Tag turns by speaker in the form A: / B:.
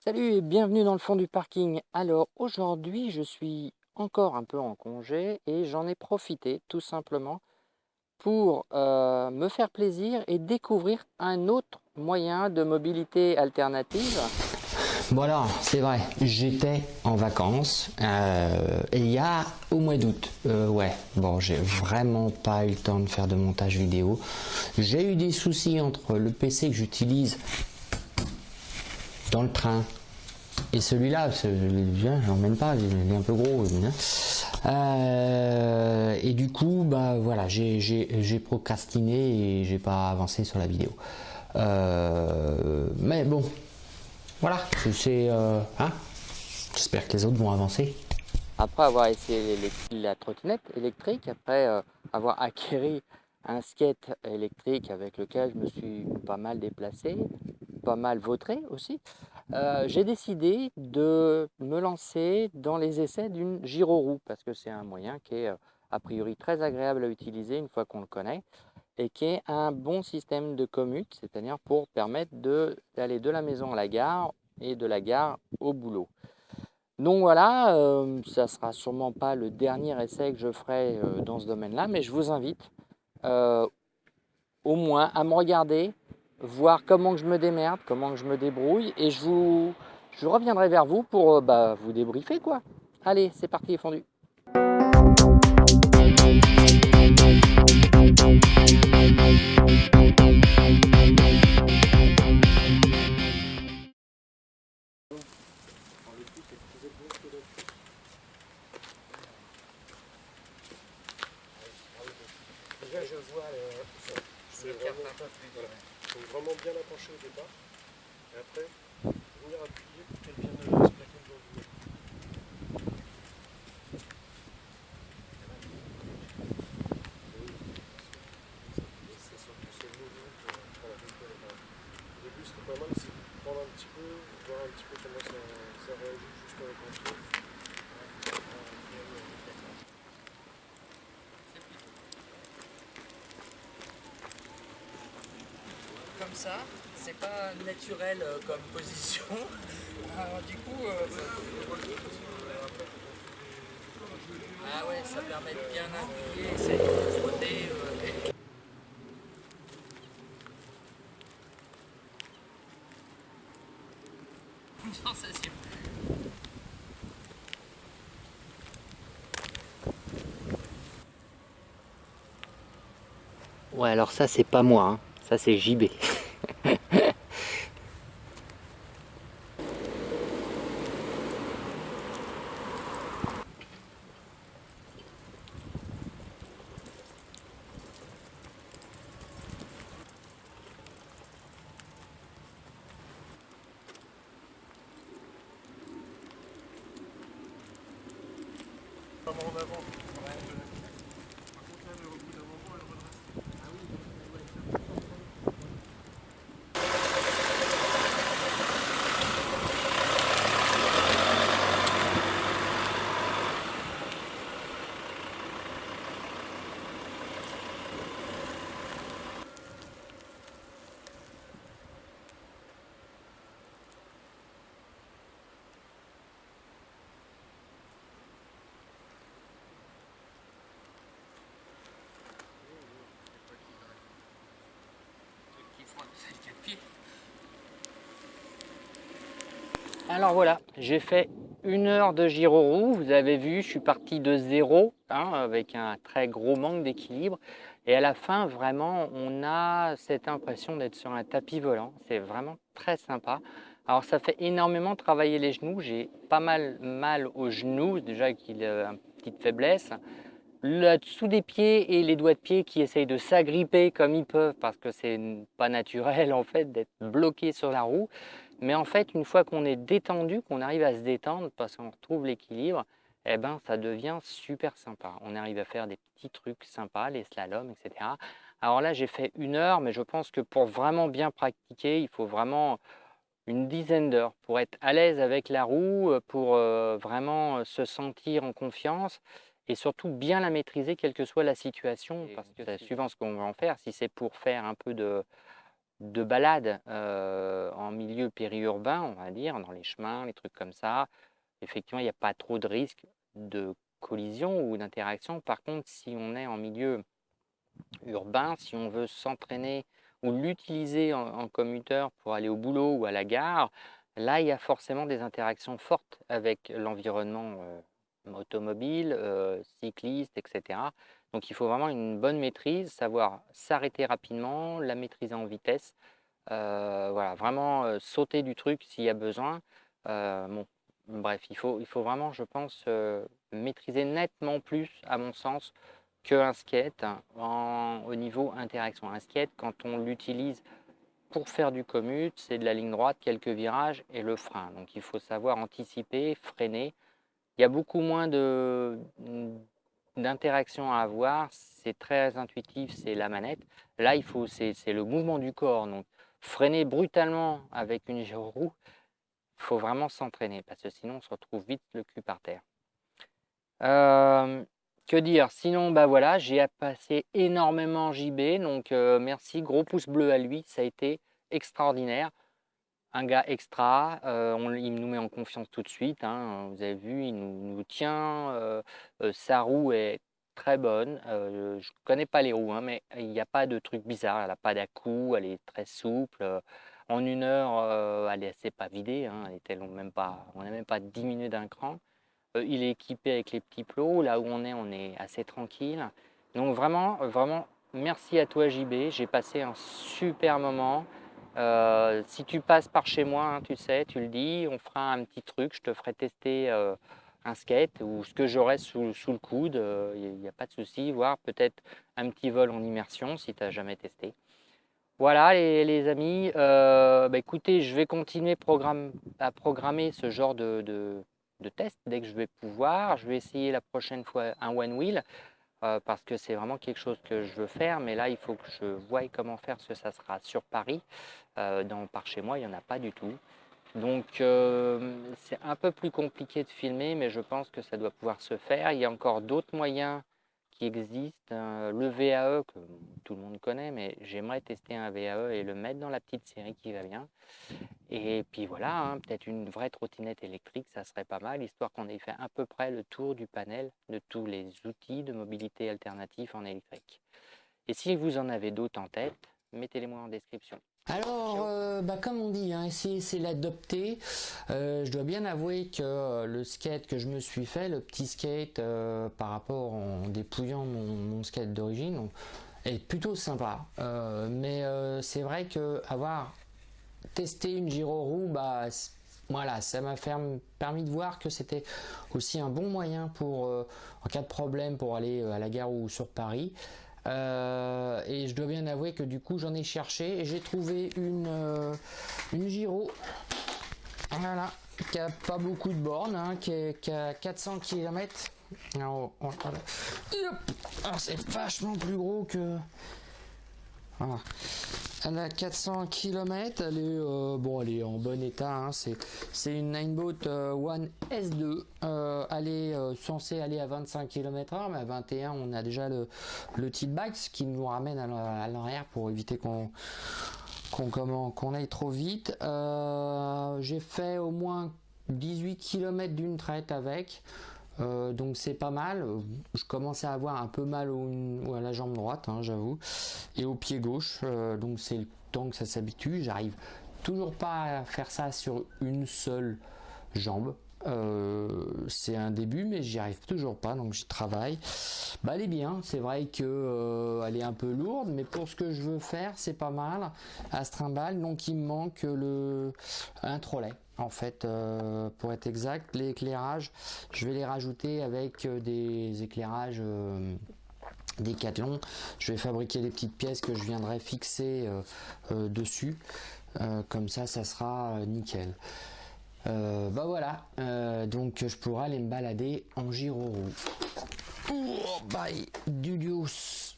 A: Salut et bienvenue dans le fond du parking. Alors aujourd'hui, je suis encore un peu en congé et j'en ai profité tout simplement pour me faire plaisir et découvrir un autre moyen de mobilité alternative.
B: Voilà, c'est vrai. J'étais en vacances et il y a au mois d'août. Ouais, bon, j'ai vraiment pas eu le temps de faire de montage vidéo. J'ai eu des soucis entre le PC que j'utilise dans le train et celui-là. Je l'emmène pas, il est un peu gros. Et du coup, bah voilà, j'ai procrastiné et j'ai pas avancé sur la vidéo. Mais bon, voilà, hein. J'espère que les autres vont avancer.
A: Après avoir essayé la trottinette électrique, après avoir acquéri un skate électrique avec lequel je me suis pas mal déplacé, pas mal vautré aussi, j'ai décidé de me lancer dans les essais d'une gyroroue parce que c'est un moyen qui est a priori très agréable à utiliser une fois qu'on le connaît et qui est un bon système de commute, c'est-à-dire pour permettre d'aller de la maison à la gare et de la gare au boulot. Donc voilà, ça sera sûrement pas le dernier essai que je ferai dans ce domaine-là, mais je vous invite euh, au moins à me regarder, voir comment que je me démerde, comment que je me débrouille, et je reviendrai vers vous pour vous débriefer quoi. Allez, c'est parti les fondus. Déjà je vois
C: C'est vraiment, voilà. Faut vraiment bien la pencher au départ. Et après, venir appuyer pour qu'elle vienne se plaquer dans le mur. C'est surtout ce mouvement que voilà, au début, ce qui est pas mal, c'est de prendre un petit peu, voir un petit peu comment ça réagit juste avec un pied.
A: Comme ça, c'est pas naturel comme position. Alors du coup, ah ouais, ça permet de bien appuyer, essayer de frotter. Une sensation. Ouais, alors ça c'est pas moi, hein. Ça c'est JB.
C: Vraiment en avant. Par contre, là, au bout d'un moment, elle redresse.
A: Alors voilà, j'ai fait 1 heure de gyroroue. Vous avez vu, je suis parti de zéro, hein, avec un très gros manque d'équilibre. Et à la fin, vraiment, on a cette impression d'être sur un tapis volant. C'est vraiment très sympa. Alors ça fait énormément travailler les genoux. J'ai pas mal aux genoux, déjà qu'il a une petite faiblesse. Le dessous des pieds et les doigts de pied qui essayent de s'agripper comme ils peuvent parce que c'est pas naturel en fait d'être bloqué sur la roue. Mais en fait, une fois qu'on est détendu, qu'on arrive à se détendre parce qu'on retrouve l'équilibre, eh ben, ça devient super sympa. On arrive à faire des petits trucs sympas, les slaloms, etc. Alors là, j'ai fait 1 heure, mais je pense que pour vraiment bien pratiquer, il faut vraiment une dizaine d'heures pour être à l'aise avec la roue, pour vraiment se sentir en confiance et surtout bien la maîtriser quelle que soit la situation, parce que suivant ce qu'on va en faire, si c'est pour faire un peu de balade en milieu périurbain, on va dire, dans les chemins, les trucs comme ça, effectivement, il n'y a pas trop de risque de collision ou d'interaction. Par contre, si on est en milieu urbain, si on veut s'entraîner ou l'utiliser en commuteur pour aller au boulot ou à la gare, là, il y a forcément des interactions fortes avec l'environnement automobile, cycliste, etc. Donc, il faut vraiment une bonne maîtrise, savoir s'arrêter rapidement, la maîtriser en vitesse. Voilà, vraiment sauter du truc s'il y a besoin. Bon, bref, il faut vraiment, je pense, maîtriser nettement plus, à mon sens, qu'un skate au niveau interaction. Un skate, quand on l'utilise pour faire du commute, c'est de la ligne droite, quelques virages et le frein. Donc il faut savoir anticiper, freiner. Il y a beaucoup moins d'interactions à avoir. C'est très intuitif, c'est la manette. Là, c'est le mouvement du corps. Donc freiner brutalement avec une gyro-roue, il faut vraiment s'entraîner parce que sinon on se retrouve vite le cul par terre. Que dire? Sinon, bah voilà, j'ai passé énormément JB, donc merci, gros pouce bleu à lui, ça a été extraordinaire. Un gars extra, il nous met en confiance tout de suite, hein, vous avez vu, il nous tient, sa roue est très bonne. Je ne connais pas les roues, hein, mais il n'y a pas de truc bizarre, elle n'a pas d'à-coups, elle est très souple. En 1 heure, elle s'est pas vidée, hein, elle était on n'a même pas diminué d'un cran. Il est équipé avec les petits plots. Là où on est assez tranquille. Donc vraiment, vraiment, merci à toi JB. J'ai passé un super moment. Si tu passes par chez moi, hein, tu sais, tu le dis, on fera un petit truc. Je te ferai tester un skate ou ce que j'aurai sous le coude. Il n'y a pas de souci. Voire peut-être un petit vol en immersion si tu n'as jamais testé. Voilà les amis, bah, écoutez, je vais continuer à programmer ce genre de test dès que je vais pouvoir. Je vais essayer la prochaine fois un one wheel parce que c'est vraiment quelque chose que je veux faire, mais là il faut que je voie comment faire parce que ça sera sur Paris. Par chez moi, il n'y en a pas du tout. Donc c'est un peu plus compliqué de filmer, mais je pense que ça doit pouvoir se faire. Il y a encore d'autres moyens qui existent. Le VAE, que tout le monde connaît, mais j'aimerais tester un VAE et le mettre dans la petite série qui va bien. Et puis voilà, hein, peut-être une vraie trottinette électrique, ça serait pas mal, histoire qu'on ait fait à peu près le tour du panel de tous les outils de mobilité alternatifs en électrique. Et si vous en avez d'autres en tête, mettez-les-moi en description.
B: Alors, comme on dit, hein, essayer c'est l'adopter. Je dois bien avouer que le skate que je me suis fait, le petit skate par rapport en dépouillant mon skate d'origine, est plutôt sympa. Mais c'est vrai que avoir testé une gyro-roue, voilà, ça m'a permis de voir que c'était aussi un bon moyen pour, en cas de problème, pour aller à la gare ou sur Paris. Et je dois bien avouer que du coup j'en ai cherché et j'ai trouvé une gyro, voilà, qui a pas beaucoup de bornes, hein, qui a 400 km. Alors, c'est vachement plus gros que... Voilà. Elle a 400 km, elle est en bon état, hein. C'est une Ninebot One S2, elle est censée aller à 25 km/h, mais à 21 on a déjà le tilt bike, ce qui nous ramène à l'arrière pour éviter qu'on aille trop vite. J'ai fait au moins 18 km d'une traite avec. Donc c'est pas mal. Je commençais à avoir un peu mal à la jambe droite, hein, j'avoue, et au pied gauche. Donc c'est le temps que ça s'habitue. J'arrive toujours pas à faire ça sur une seule jambe. C'est un début, mais j'y arrive toujours pas, donc j'y travaille. Elle est bien. C'est vrai que elle est un peu lourde, mais pour ce que je veux faire, c'est pas mal à se trimballe. Donc il me manque un trolley. En fait, pour être exact, les éclairages, je vais les rajouter avec des éclairages Décathlon. Je vais fabriquer des petites pièces que je viendrai fixer dessus. Comme ça sera nickel. Voilà, donc je pourrai aller me balader en gyro-roue. Bye, Dudios.